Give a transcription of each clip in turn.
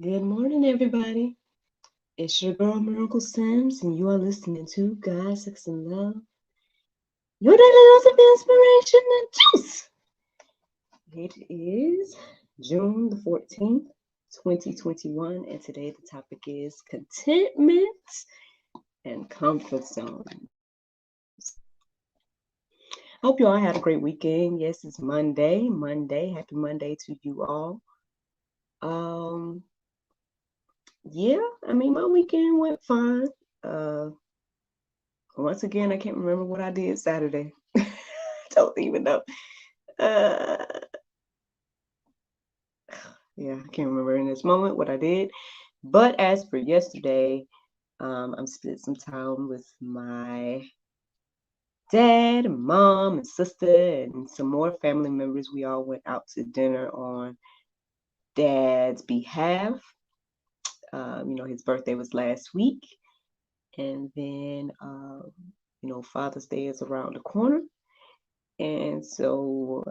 Good morning, everybody. It's your girl Miracle Sims, and you are listening to God, Sex, and Love. Your daily dose of inspiration and juice. It is June the 14th, 2021, and today the topic is contentment and comfort zone. I hope you all had a great weekend. Yes, it's Monday. Happy Monday to you all. Yeah, my weekend went fine. Once again, I can't remember what I did Saturday. Don't even know. Uh, yeah, I can't remember in this moment what I did. But as for yesterday, I'm spent some time with my dad, and mom, and sister, and some more family members. We all went out to dinner on dad's behalf. His birthday was last week. And then, Father's Day is around the corner. And so,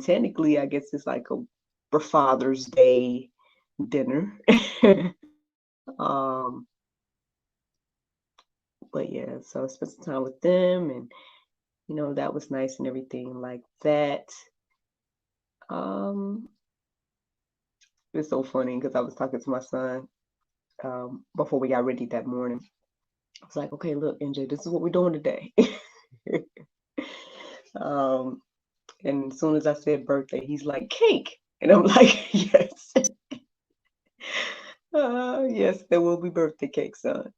technically, I guess it's like a Father's Day dinner. um, but yeah, so I spent some time with them, and that was nice and everything like that. It's so funny because I was talking to my son before we got ready that morning. I was like, okay, look, NJ, this is what we're doing today. And as soon as I said birthday, he's like, cake. And I'm like, yes. Yes, there will be birthday cake, son.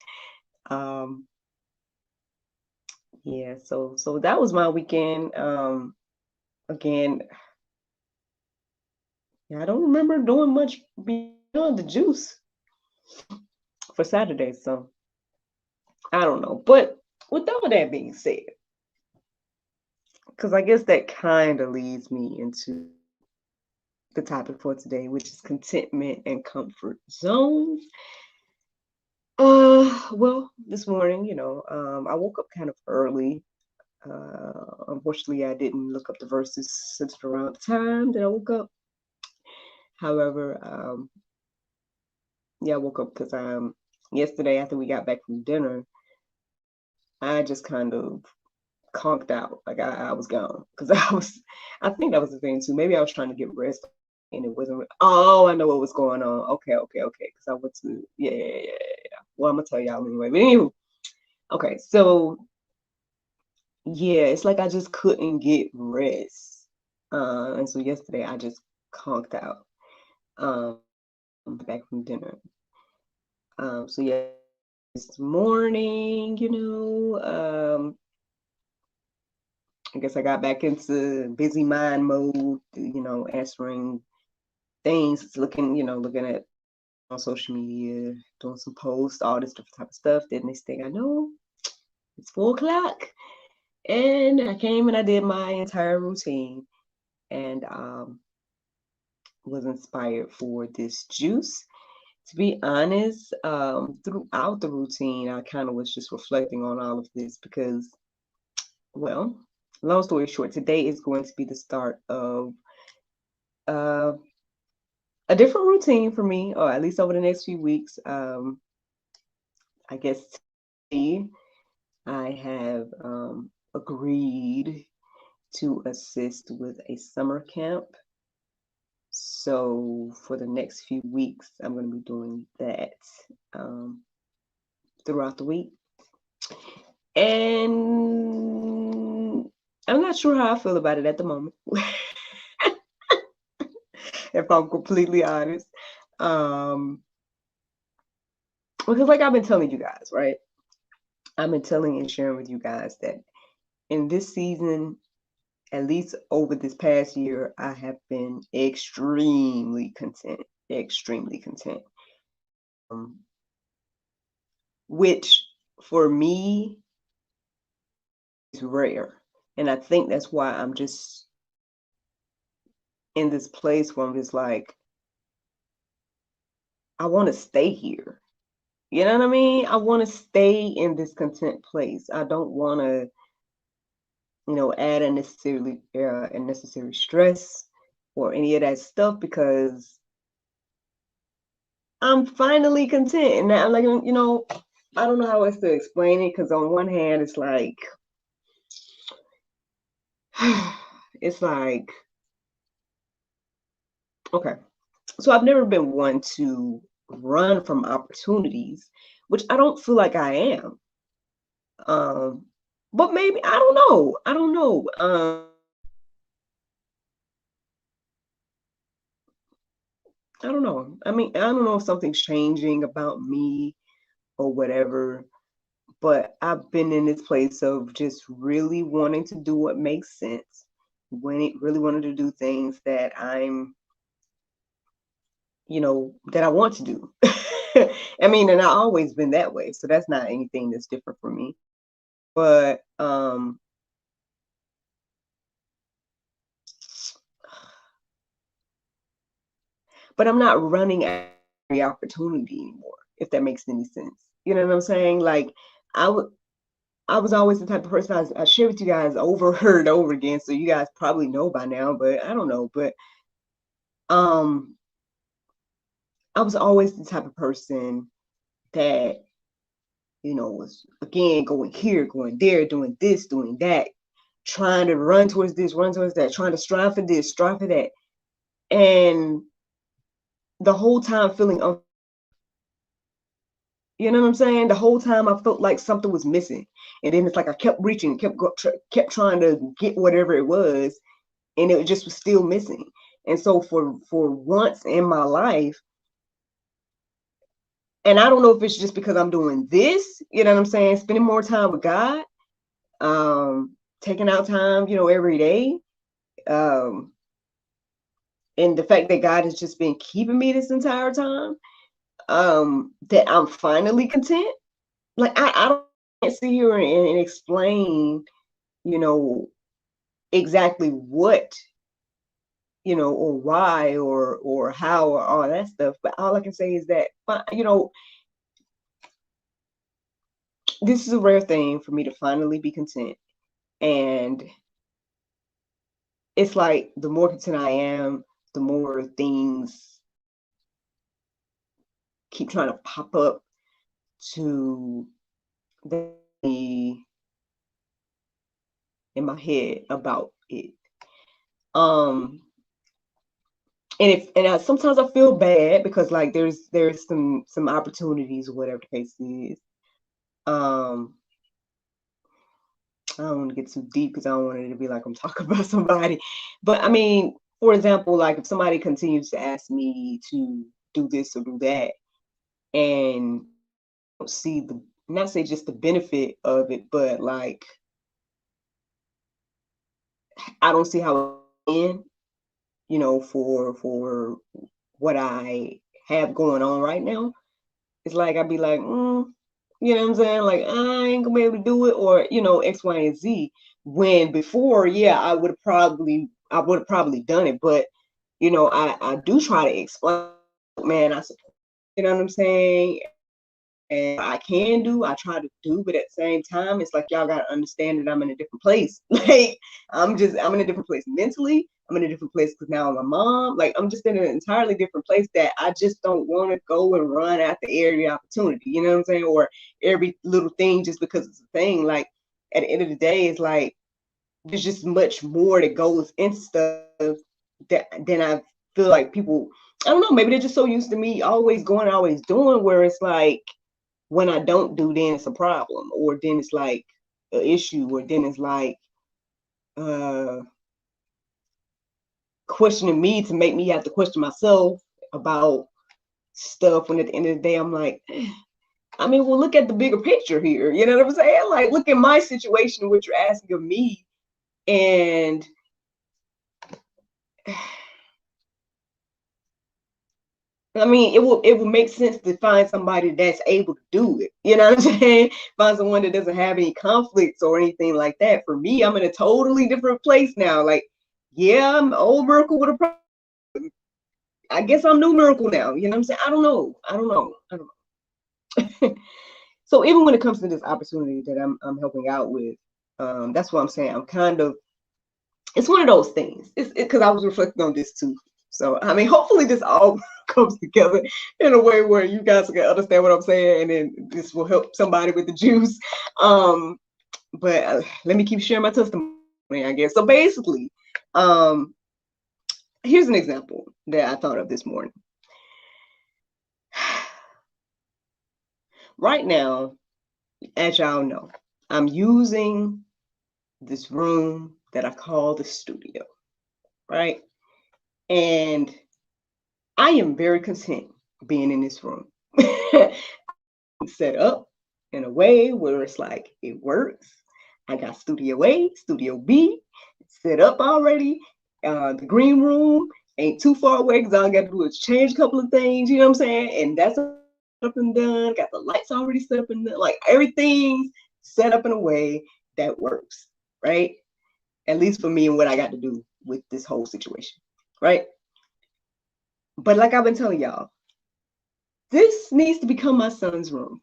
Yeah, so that was my weekend. Again, I don't remember doing much beyond the juice for Saturday, so I don't know. But with all that being said, because I guess that kind of leads me into the topic for today, which is contentment and comfort zones. Well, this morning, I woke up kind of early. Unfortunately, I didn't look up the verses since around the time that I woke up. However, I woke up because yesterday after we got back from dinner, I just kind of conked out. Like I was gone because I think that was the thing too. Maybe I was trying to get rest and it wasn't. Oh, I know what was going on. Okay. Because I went to, yeah. Well, I'm gonna tell y'all anyway. But anyway, okay. So yeah, it's like I just couldn't get rest. And so yesterday I just conked out. Back from dinner. So yeah, this morning, I guess I got back into busy mind mode, answering things, looking at on social media, doing some posts, all this different type of stuff. Then next thing I know, it's 4 o'clock. And I came and I did my entire routine and was inspired for this juice. To be honest, throughout the routine, I kind of was just reflecting on all of this because, well, long story short, today is going to be the start of a different routine for me, or at least over the next few weeks. I guess today I have agreed to assist with a summer camp. So for the next few weeks, I'm going to be doing that throughout the week. And I'm not sure how I feel about it at the moment. If I'm completely honest. Because like I've been telling you guys, right? I've been telling and sharing with you guys that in this season, at least over this past year, I have been extremely content. Which for me is rare. And I think that's why I'm just in this place where I'm just like, I want to stay here. You know what I mean? I want to stay in this content place. I don't want to, add unnecessary stress. or any of that stuff, because I'm finally content. And I'm like, I don't know how else to explain it, because on one hand, it's like, it's like, okay. So I've never been one to run from opportunities, which I don't feel like I am. But maybe, I don't know. I don't know. I don't know. I mean, I don't know if something's changing about me or whatever, but I've been in this place of just really wanting to do what makes sense, when it really wanted to do things that that I want to do. I mean, and I've always been that way, so that's not anything that's different for me. But I'm not running every opportunity anymore, if that makes any sense. You know what I'm saying? Like, I was always the type of person, I share with you guys over and over again, so you guys probably know by now, but I don't know. But um, I was always the type of person that, was, again, going here, going there, doing this, doing that, trying to run towards this, run towards that, trying to strive for this, strive for that. And the whole time feeling, you know what I'm saying? The whole time I felt like something was missing. And then it's like I kept reaching, kept trying to get whatever it was, and it just was still missing. And so for once in my life, and I don't know if it's just because I'm doing this, you know what I'm saying, spending more time with God, taking out time, every day, um, and the fact that God has just been keeping me this entire time, that I'm finally content. Like, I don't, can't sit here and explain, you know, exactly what, or why, or how, or all that stuff. But all I can say is that, this is a rare thing for me to finally be content. And it's like, the more content I am, the more things keep trying to pop up to the in my head about it. Um, sometimes I feel bad, because like there's some opportunities, or whatever the case is. I don't want to get too deep, because I don't want it to be like I'm talking about somebody. But I mean, for example, like if somebody continues to ask me to do this or do that, and don't see not say just the benefit of it, but like, I don't see how in, for what I have going on right now. It's like I'd be like, you know what I'm saying? Like, I ain't gonna be able to do it, or X, Y, and Z. When before, yeah, I would have probably done it, but I do try to explain, man, I support, you know what I'm saying? And I can do, I try to do, but at the same time, it's like, y'all gotta understand that I'm in a different place. Like, I'm in a different place mentally. I'm in a different place because now I'm a mom. Like, I'm just in an entirely different place, that I just don't want to go and run after every opportunity. You know what I'm saying? Or every little thing just because it's a thing. Like, at the end of the day, it's like, there's just much more that goes into stuff than I feel like people. I don't know. Maybe they're just so used to me always going, always doing, where it's like, when I don't do, then it's a problem, or then it's like an issue, or then it's like questioning me to make me have to question myself about stuff. When at the end of the day, I'm like, I mean, well, look at the bigger picture here. You know what I'm saying? Like, look at my situation, what you're asking of me, and I mean, it will make sense to find somebody that's able to do it. You know what I'm saying? Find someone that doesn't have any conflicts or anything like that. For me, I'm in a totally different place now. Like, yeah, I'm old Miracle with a problem. I guess I'm new Miracle now. You know what I'm saying? I don't know. I don't know. I don't know. So even when it comes to this opportunity that I'm helping out with, that's what I'm saying. I'm kind of it's one of those things. It's because I was reflecting on this too. So I mean, hopefully this all comes together in a way where you guys can understand what I'm saying, and then this will help somebody with the juice. But let me keep sharing my testimony, I guess. So basically, here's an example that I thought of this morning. Right now, as y'all know, I'm using this room that I call the studio, right? And I am very content being in this room. Set up in a way where it's like it works. I got studio A, studio B set up already. The green room ain't too far away because all I got to do is change a couple of things, you know what I'm saying? And that's up and done. Got the lights already set up and done. Like everything's set up in a way that works, right? At least for me and what I got to do with this whole situation, right? But like I've been telling y'all, this needs to become my son's room.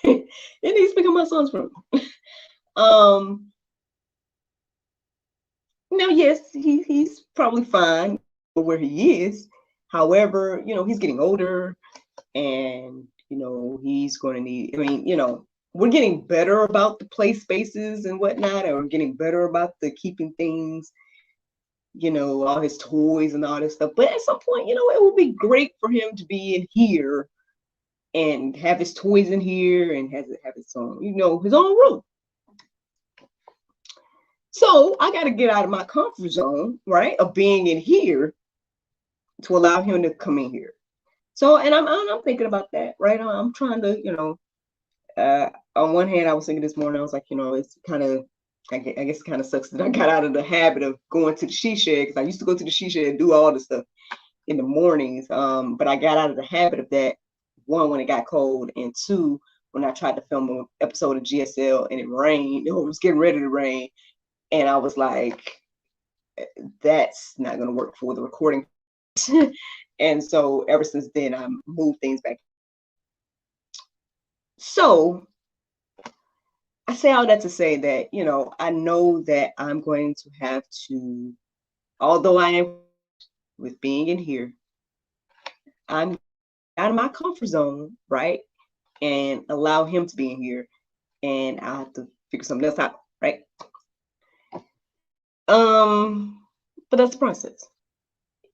It needs to become my son's room. Now, yes, he's probably fine where he is. However, you know, he's getting older and, you know, he's going to need, I mean, you know, we're getting better about the play spaces and whatnot, and we're getting better about the keeping things, you know, all his toys and all this stuff. But at some point, you know, it would be great for him to be in here and have his toys in here and have his own, you know, his own room. So I got to get out of my comfort zone, right, of being in here to allow him to come in here. So, and I'm thinking about that, right? I'm trying to, you know, on one hand, I was thinking this morning, I was like, you know, it's kind of, I guess it kind of sucks that I got out of the habit of going to the she shed, because I used to go to the she shed and do all the stuff in the mornings. But I got out of the habit of that, one, when it got cold, and two, when I tried to film an episode of GSL and it rained, it was getting ready to rain. And I was like, that's not going to work for the recording. And so ever since then, I moved things back. So I say all that to say that, you know, I know that I'm going to have to, although I am with being in here, I'm out of my comfort zone, right? And allow him to be in here, and I have to figure something else out, right? But that's the process.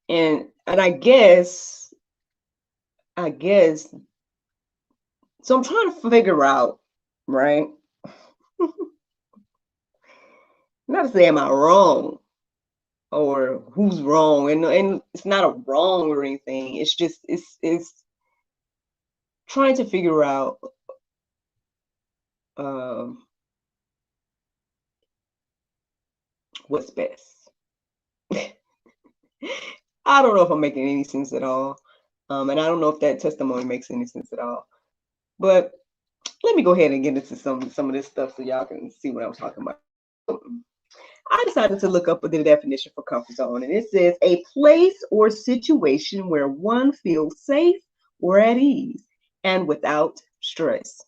And I guess, so I'm trying to figure out, right? Not to say am I wrong or who's wrong, and it's not a wrong or anything. It's just it's trying to figure out what's best. I don't know if I'm making any sense at all, and I don't know if that testimony makes any sense at all. But let me go ahead and get into some of this stuff so y'all can see what I'm talking about. I decided to look up the definition for comfort zone, and it says a place or situation where one feels safe or at ease and without stress.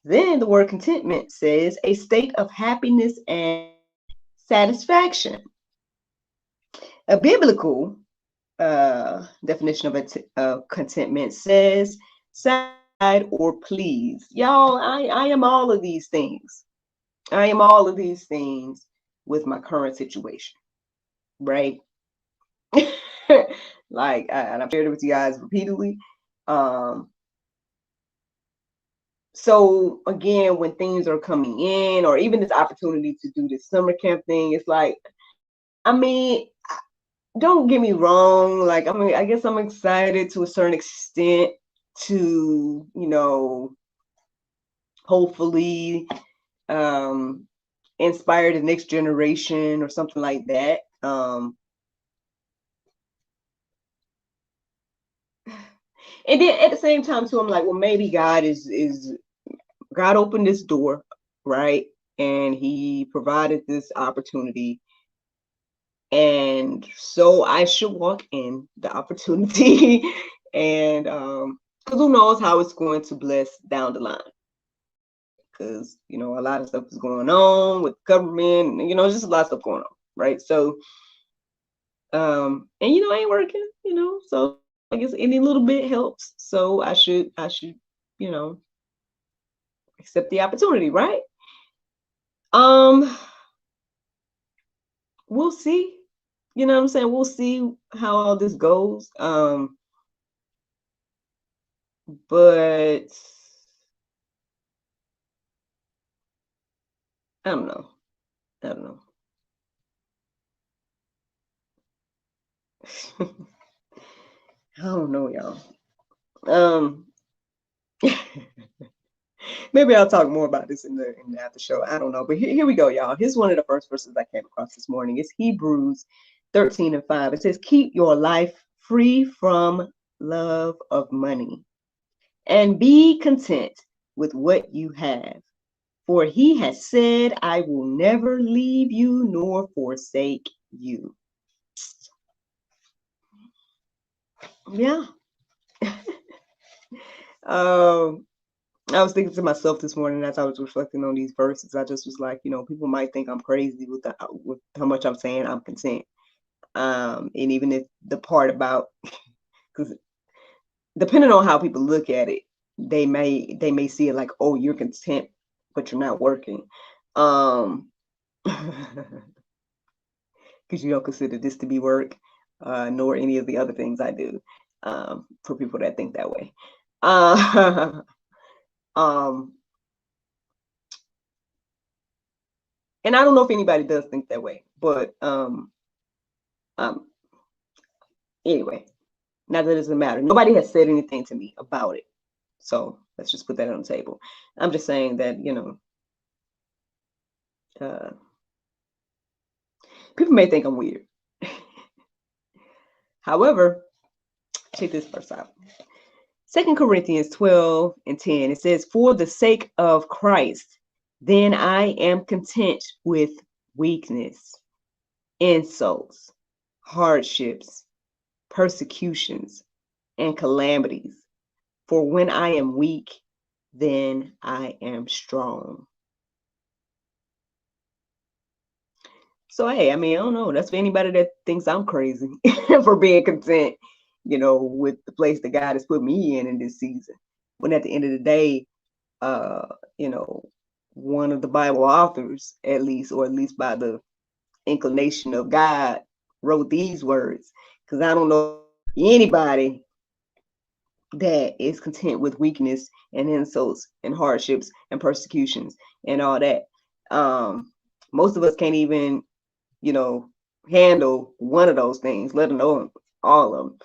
Then the word contentment says a state of happiness and satisfaction. A biblical definition of contentment says satisfied or pleased. Y'all, I am all of these things. I am all of these things with my current situation, right? Like, and I've shared it with you guys repeatedly. So again, when things are coming in, or even this opportunity to do this summer camp thing, it's like, I mean, don't get me wrong. Like, I mean, I guess I'm excited to a certain extent to, you know, hopefully inspire the next generation or something like that. And then at the same time too, I'm like, well, maybe God God opened this door, right? And he provided this opportunity. And so I should walk in the opportunity and because who knows how it's going to bless down the line. because a lot of stuff is going on with government, just a lot of stuff going on, right? So and I ain't working, so I guess any little bit helps. So I should accept the opportunity, right? We'll see. You know what I'm saying? We'll see how all this goes. But I don't know. I don't know. I don't know, y'all. Maybe I'll talk more about this in the after show. I don't know. But here we go, y'all. Here's one of the first verses I came across this morning. It's Hebrews 13:5. It says, keep your life free from love of money and be content with what you have. For he has said, I will never leave you nor forsake you. Yeah. I was thinking to myself this morning as I was reflecting on these verses. I just was like, people might think I'm crazy with how much I'm saying I'm content. And even if the part about, because depending on how people look at it, they may see it like, oh, you're content, but you're not working. Because you don't consider this to be work, nor any of the other things I do, for people that think that way. And I don't know if anybody does think that way, but anyway, not that it doesn't matter. Nobody has said anything to me about it, so let's just put that on the table. I'm just saying that people may think I'm weird. However, check this verse out. 2 Corinthians 12:10. It says, for the sake of Christ, then I am content with weakness, insults, hardships, persecutions, and calamities. For when I am weak, then I am strong. So, hey, I don't know. That's for anybody that thinks I'm crazy for being content, with the place that God has put me in this season. When at the end of the day, one of the Bible authors, at least by the inclination of God, wrote these words. Because I don't know anybody that is content with weakness and insults and hardships and persecutions and all that. Most of us can't even, handle one of those things, let alone all of them.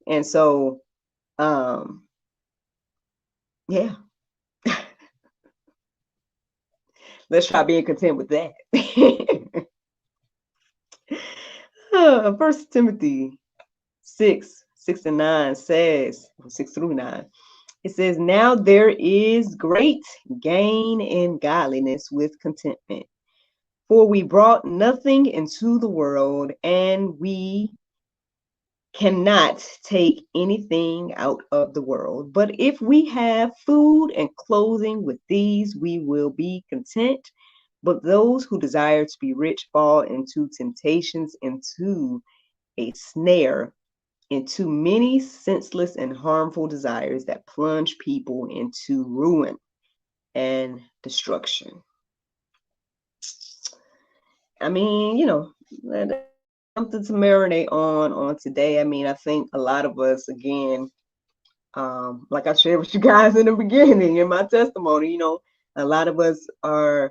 And so, yeah. Let's try being content with that. 1 Timothy 6:6-9 says, 6-9, it says, now there is great gain in godliness with contentment. For we brought nothing into the world, and we cannot take anything out of the world. But if we have food and clothing, with these we will be content. But those who desire to be rich fall into temptations, into a snare, into many senseless and harmful desires that plunge people into ruin and destruction. Something to marinate on today. I think a lot of us, again, like I shared with you guys in the beginning in my testimony, a lot of us are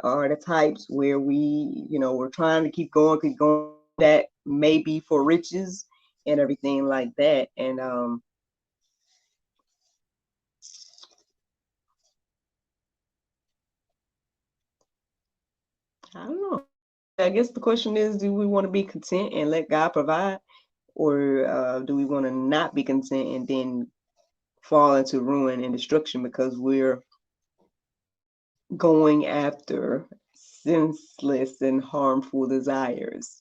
the types where we're trying to keep going, that may be for riches and everything like that. And I don't know. I guess the question is, do we want to be content and let God provide, or do we want to not be content and then fall into ruin and destruction because we're going after senseless and harmful desires?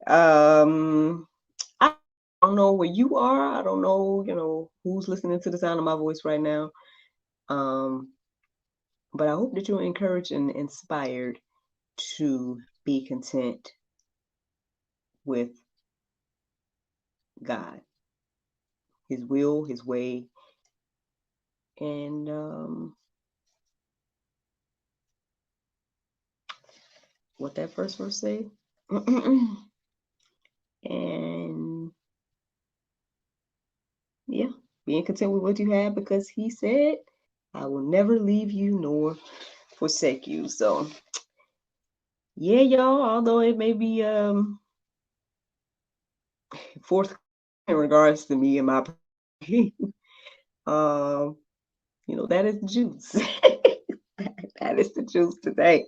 I don't know where you are. I don't know, who's listening to the sound of my voice right now. But I hope that you're encouraged and inspired to be content with God, His will, His way, and what that first verse say. And yeah, being content with what you have, because He said, I will never leave you nor forsake you. So yeah, y'all, although it may be fourth in regards to me and my um, that is the juice. That is the juice today.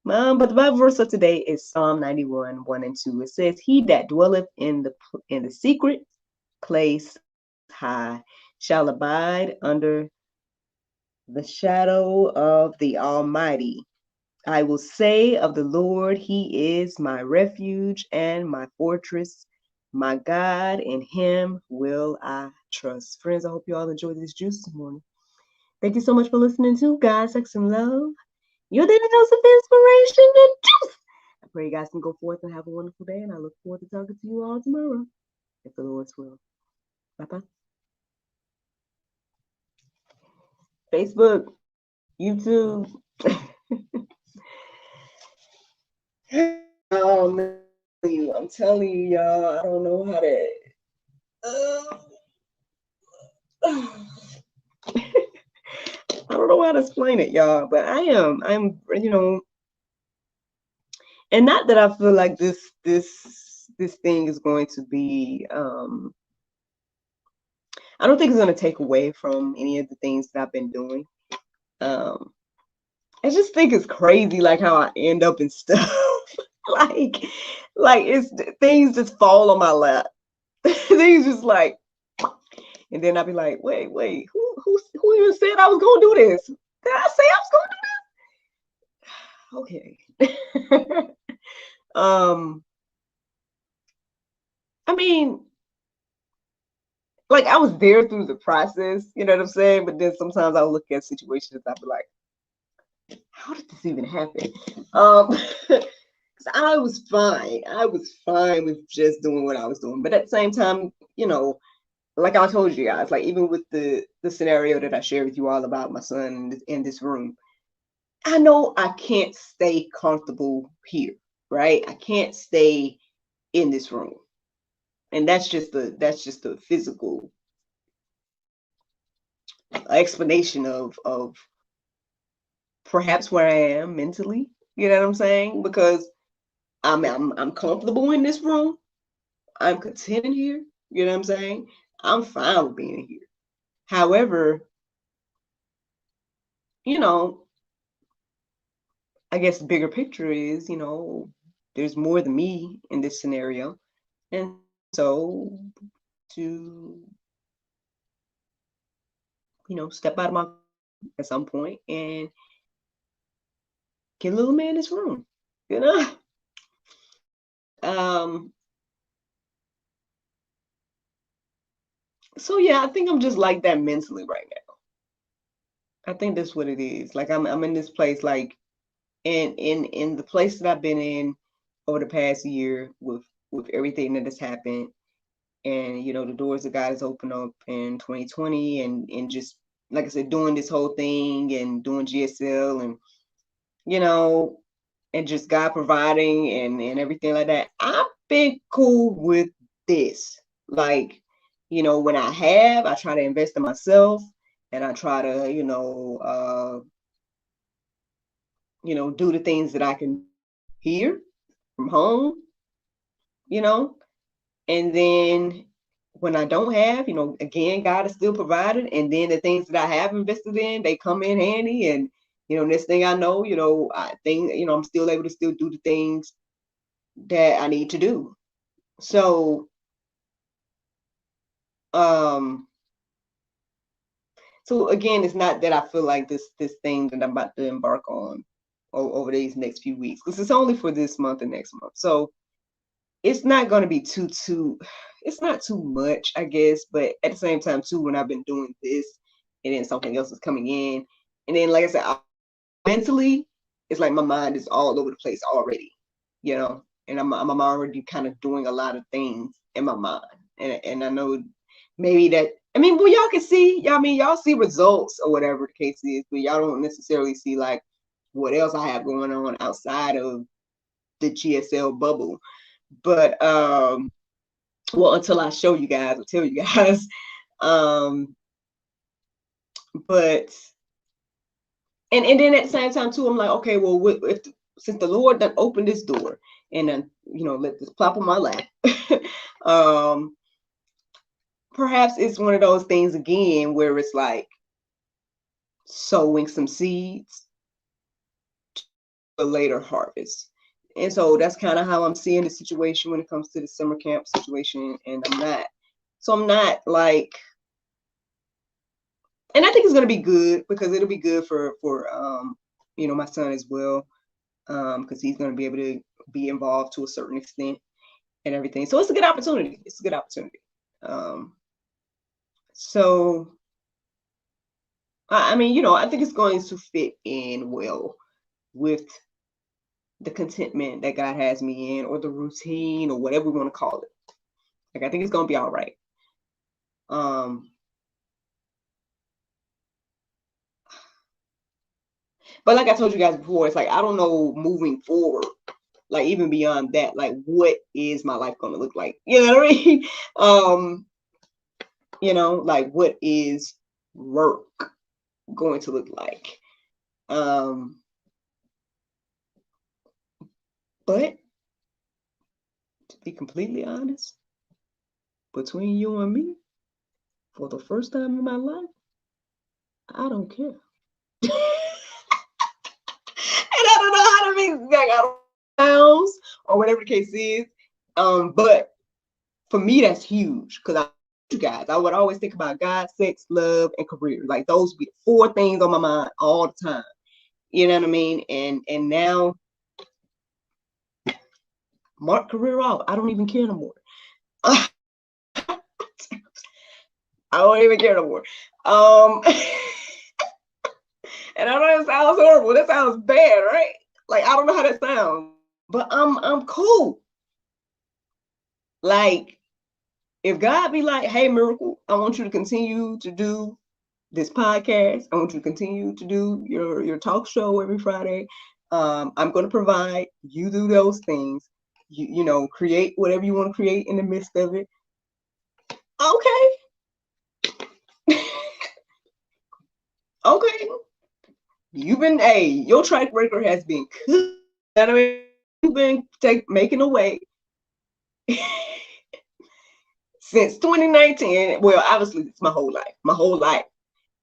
But the Bible verse of today is Psalm 91, 1 and 2. It says, He that dwelleth in the secret place high shall abide under the shadow of the Almighty. I will say of the Lord, He is my refuge and my fortress, my God, in Him will I trust. Friends, I hope you all enjoyed this juice this morning. Thank you so much for listening to God, Sex, and Love. Your daily dose of inspiration and juice. I pray you guys can go forth and have a wonderful day, and I look forward to talking to you all tomorrow, if the Lord's will. Bye-bye. Facebook, YouTube. I'm telling you, y'all, I don't know how to. I don't know how to explain it, y'all, but I'm, and not that I feel like this thing is going to be. I don't think it's going to take away from any of the things that I've been doing. I just think it's crazy, like how I end up in stuff. like it's things just fall on my lap. Things just like, and then I'll be like, wait, who even said I was gonna do this? Did I say I was gonna do this? Okay. I mean, like I was there through the process, you know what I'm saying? But then sometimes I'll look at situations, I'll be like, how did this even happen? I was fine. I was fine with just doing what I was doing. But at the same time, like I told you guys, like even with the scenario that I shared with you all about my son in this room, I know I can't stay comfortable here, right? I can't stay in this room. And that's just the physical explanation of perhaps where I am mentally. You know what I'm saying? Because I'm comfortable in this room. I'm content in here. You know what I'm saying? I'm fine with being here. However, I guess the bigger picture is, there's more than me in this scenario. And so to, step out of my at some point and get a little man in this room, So yeah, I think I'm just like that mentally right now. I think that's what it is. Like I'm in this place, like in the place that I've been in over the past year with everything that has happened, and the doors that God has opened up in 2020, and just like I said, doing this whole thing and doing GSL, and and just God providing and everything like that. I've been cool with this. Like, when I try to invest in myself, and I try to, do the things that I can here from home, and then when I don't have, again, God is still provided. And then the things that I have invested in, they come in handy. And, next thing I know, I think, I'm still able to still do the things that I need to do. So, so again, it's not that I feel like this thing that I'm about to embark on over these next few weeks, because it's only for this month and next month. So it's not going to be it's not too much, I guess. But at the same time, too, when I've been doing this and then something else is coming in, And then, like I said, mentally, it's like my mind is all over the place already, and I'm already kind of doing a lot of things in my mind. And I know maybe that, well, y'all can see, y'all see results or whatever the case is, but y'all don't necessarily see like what else I have going on outside of the GSL bubble. But well, until I show you guys or tell you guys. But and then at the same time too, I'm like, okay, well, since the Lord done opened this door and then let this plop on my lap, perhaps it's one of those things again where it's like sowing some seeds to a later harvest. And so that's kind of how I'm seeing the situation when it comes to the summer camp situation. And I'm not like, and I think it's going to be good because it'll be good for my son as well, because he's going to be able to be involved to a certain extent and everything. So it's a good opportunity. So I think it's going to fit in well with the contentment that God has me in, or the routine, or whatever we want to call it. Like, I think it's going to be all right. But like I told you guys before, it's like, I don't know moving forward, like even beyond that, like what is my life going to look like? You know what I mean? Like what is work going to look like? But to be completely honest, between you and me, for the first time in my life, I don't care. And I don't know how to make like sounds or whatever the case is. But for me, that's huge because you guys, I would always think about God, sex, love, and career. Like those would be 4 things on my mind all the time. You know what I mean? And now, mark career off. I don't even care no more. I don't even care no more. And I know it sounds horrible. That sounds bad, right? Like, I don't know how that sounds, but I'm cool. Like, if God be like, hey, Miracle, I want you to continue to do this podcast. I want you to continue to do your talk show every Friday. I'm going to provide. You do those things. Create whatever you want to create in the midst of it. Okay. Okay. Your track record has been good. I mean, you've been making a way since 2019. Well, obviously, it's my whole life.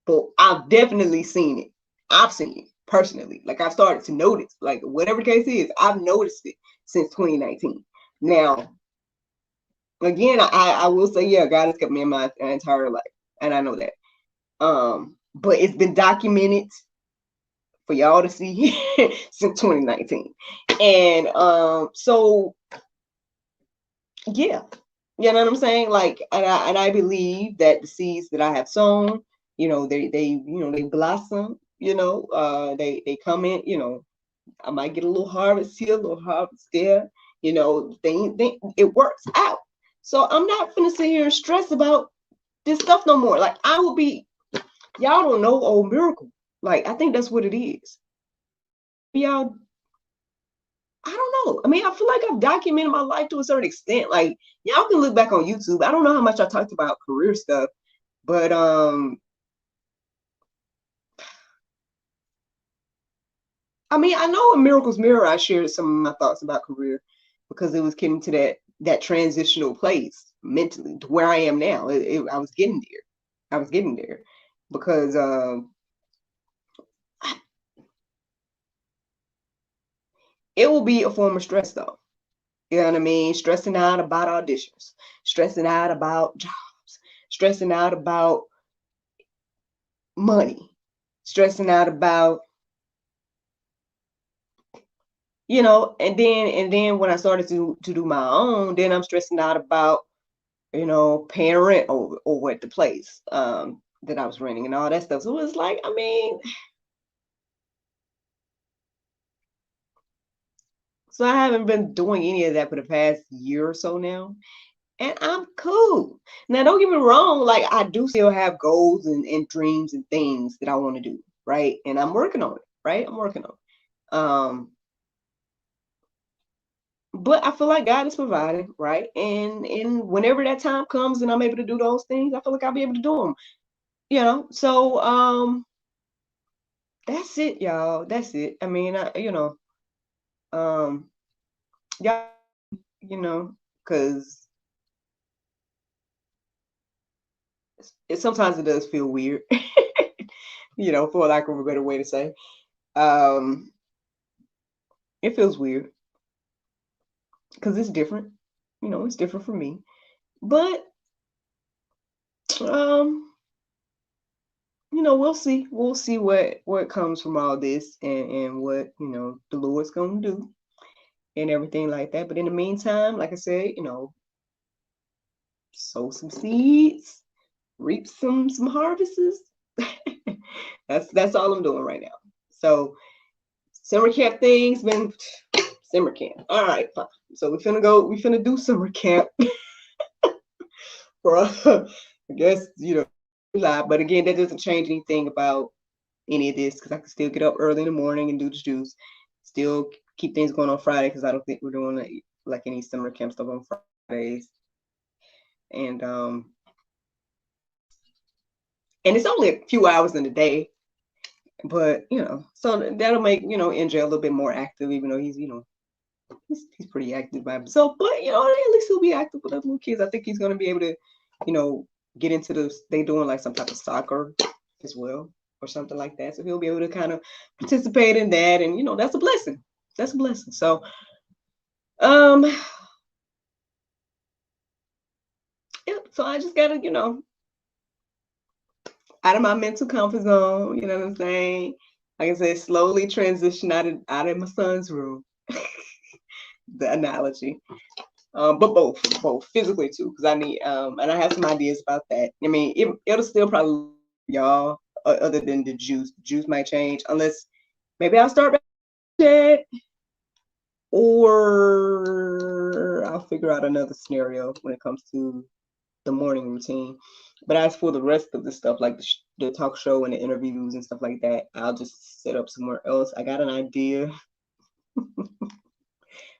But I've definitely seen it. I've seen it personally. Like, I've started to notice, like, whatever the case is, I've noticed it since 2019. Now, again, I will say, yeah, God has kept me in my entire life, and I know that. But it's been documented for y'all to see since 2019. And so yeah, you know what I'm saying? Like, and I believe that the seeds that I have sown, they blossom, they come in, I might get a little harvest here, a little harvest there, it works out. So I'm not gonna sit here and stress about this stuff no more. Like, y'all don't know old Miracle. Like, I think that's what it is. Y'all, I don't know. I feel like I've documented my life to a certain extent. Like, y'all can look back on YouTube. I don't know how much I talked about career stuff, but I know in Miracle's Mirror I shared some of my thoughts about career because it was getting to that transitional place mentally to where I am now. I was getting there because it will be a form of stress though. You know what I mean? Stressing out about auditions, stressing out about jobs, stressing out about money, stressing out about, and then when I started to do my own, then I'm stressing out about, paying rent over at the place that I was renting and all that stuff. So it's like, So I haven't been doing any of that for the past year or so now. And I'm cool. Now, don't get me wrong, like I do still have goals and dreams and things that I want to do, right? And I'm working on it, right? I'm working on it. But I feel like God is providing, right? And whenever that time comes and I'm able to do those things, I feel like I'll be able to do them, you know. So that's it, y'all. That's it. I mean, um, y'all, because it sometimes it does feel weird, for lack of a better way to say. Um, it feels weird because it's different. It's different for me. But we'll see. We'll see what comes from all this and what, the Lord's gonna do and everything like that. But in the meantime, like I said, sow some seeds, reap some harvests. That's all I'm doing right now. So summer camp things been summer camp. All right, fine. So we finna do summer camp for I guess, July. But again, that doesn't change anything about any of this because I can still get up early in the morning and do the juice. Still keep things going on Friday because I don't think we're doing like any summer camp stuff on Fridays. And it's only a few hours in the day, but so that'll make NJ a little bit more active, even though he's pretty active by himself. But at least he'll be active with other little kids. I think he's gonna be able to get into they doing like some type of soccer as well or something like that. So he'll be able to kind of participate in that, and that's a blessing. That's a blessing. So yep. So I just gotta out of my mental comfort zone. You know what I'm saying? Like I said, slowly transition out of my son's room. The analogy. But both physically too, because I need and I have some ideas about that. I mean, it'll still probably y'all other than the juice. The juice might change unless maybe I'll start back or I'll figure out another scenario when it comes to the morning routine. But as for the rest of the stuff, like the talk show and the interviews and stuff like that, I'll just set up somewhere else. I got an idea, but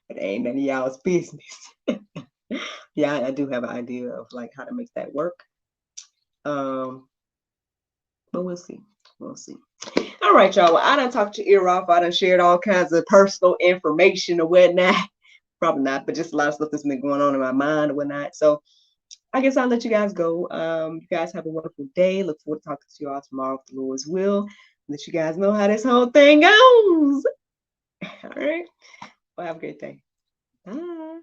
it ain't none of y'all's business. Yeah, I do have an idea of like how to make that work. But we'll see. We'll see. All right, y'all. Well, I done talked your ear off. I done shared all kinds of personal information or whatnot. Probably not, but just a lot of stuff that's been going on in my mind or whatnot. So I guess I'll let you guys go. You guys have a wonderful day. Look forward to talking to you all tomorrow if the Lord's will. Let you guys know how this whole thing goes. All right. Well, have a great day. Bye.